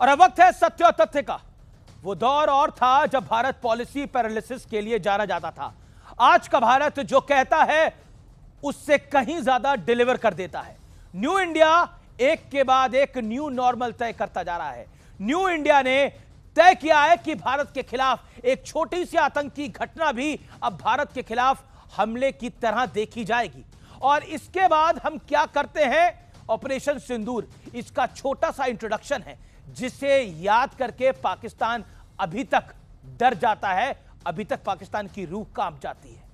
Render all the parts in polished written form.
और अब वक्त है सत्य और तथ्य का। वो दौर और था जब भारत पॉलिसी पैरालिसिस के लिए जाना जाता था। आज का भारत जो कहता है उससे कहीं ज्यादा डिलीवर कर देता है। न्यू इंडिया एक के बाद एक न्यू नॉर्मल तय करता जा रहा है। न्यू इंडिया ने तय किया है कि भारत के खिलाफ एक छोटी सी आतंकी घटना भी अब भारत के खिलाफ हमले की तरह देखी जाएगी। और इसके बाद हम क्या करते हैं, ऑपरेशन सिंदूर इसका छोटा सा इंट्रोडक्शन है, जिसे याद करके पाकिस्तान अभी तक डर जाता है, अभी तक पाकिस्तान की रूह कांप जाती है।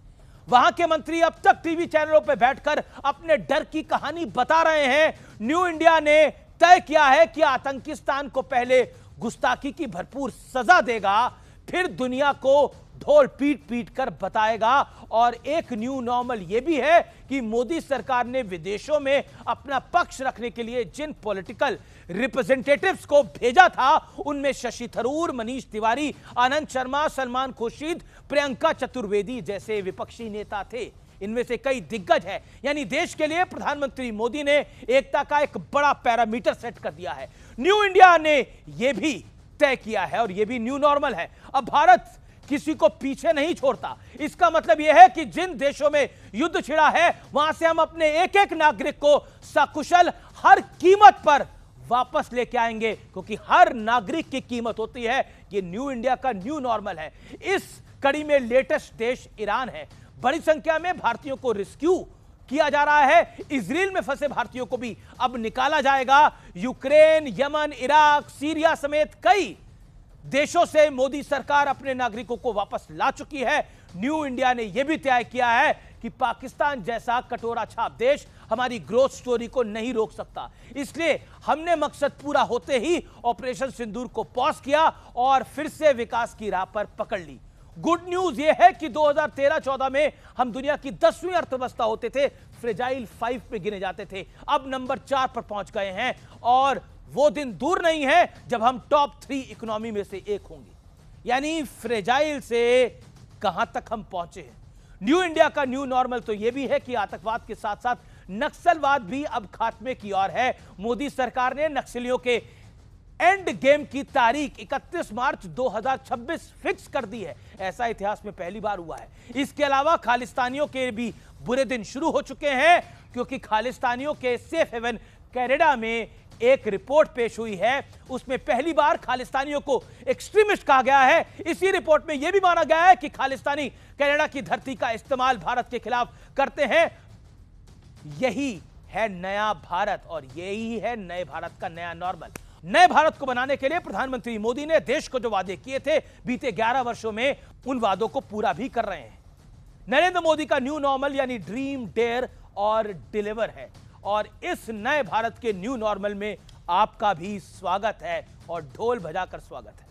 वहां के मंत्री अब तक टीवी चैनलों पर बैठकर अपने डर की कहानी बता रहे हैं। न्यू इंडिया ने तय किया है कि आतंकिस्तान को पहले गुस्ताखी की भरपूर सजा देगा, फिर दुनिया को ढोल पीट पीट कर बताएगा। और एक न्यू नॉर्मल यह भी है कि मोदी सरकार ने विदेशों में अपना पक्ष रखने के लिए जिन पॉलिटिकल रिप्रेजेंटेटिव्स को भेजा था, उनमें शशि थरूर, मनीष तिवारी, आनंद शर्मा, सलमान खुर्शीद, प्रियंका चतुर्वेदी जैसे विपक्षी नेता थे। इनमें से कई दिग्गज हैं। यानी देश के लिए प्रधानमंत्री मोदी ने एकता का एक बड़ा पैरामीटर सेट कर दिया है। न्यू इंडिया ने यह भी तय किया है और यह भी न्यू नॉर्मल है। अब भारत किसी को पीछे नहीं छोड़ता। इसका मतलब यह है कि जिन देशों में युद्ध छिड़ा है, वहां से हम अपने एक एक नागरिक को सकुशल हर कीमत पर वापस लेके आएंगे, क्योंकि हर नागरिक की कीमत होती है। यह न्यू इंडिया का न्यू नॉर्मल है। इस कड़ी में लेटेस्ट देश ईरान है। बड़ी संख्या में भारतीयों को रेस्क्यू किया जा रहा है। इजराइल में फंसे भारतीयों को भी अब निकाला जाएगा। यूक्रेन, यमन, इराक, सीरिया समेत कई देशों से मोदी सरकार अपने नागरिकों को वापस ला चुकी है। न्यू इंडिया ने यह भी तय किया है कि पाकिस्तान जैसा कटोरा छाप देश हमारी ग्रोथ स्टोरी को नहीं रोक सकता। इसलिए हमने मकसद पूरा होते ही ऑपरेशन सिंदूर को पॉज किया और फिर से विकास की राह पर पकड़ ली। गुड न्यूज यह है कि 2013-14 में हम दुनिया की 10वीं अर्थव्यवस्था होते थे, फ्रेजाइल 5 पे गिने जाते थे। अब नंबर 4 पर पहुंच गए हैं और वो दिन दूर नहीं है जब हम टॉप 3 इकोनॉमी में से एक होंगे। यानी फ्रेजाइल से कहां तक हम पहुंचे हैं। न्यू इंडिया का न्यू नॉर्मल तो यह भी है कि आतंकवाद के साथ साथ नक्सलवाद भी अब खात्मे की ओर है। मोदी सरकार ने नक्सलियों के एंड गेम की तारीख 31 मार्च 2026 फिक्स कर दी है। ऐसा इतिहास में पहली बार हुआ है। इसके अलावा खालिस्तानियों के भी बुरे दिन शुरू हो चुके हैं, क्योंकि खालिस्तानियों के सेफ हेवन कनाडा में एक रिपोर्ट पेश हुई है। उसमें पहली बार खालिस्तानियों को एक्सट्रीमिस्ट कहा गया है। इसी रिपोर्ट में यह भी माना गया है कि खालिस्तानी कनाडा की धरती का इस्तेमाल भारत के खिलाफ करते हैं। यही है नया भारत और यही है नए भारत का नया नॉर्मल। नए भारत को बनाने के लिए प्रधानमंत्री मोदी ने देश को जो वादे किए थे बीते 11 वर्षों में, उन वादों को पूरा भी कर रहे हैं। नरेंद्र मोदी का न्यू नॉर्मल यानी ड्रीम, डेयर और डिलीवर है। और इस नए भारत के न्यू नॉर्मल में आपका भी स्वागत है और ढोल बजाकर स्वागत है।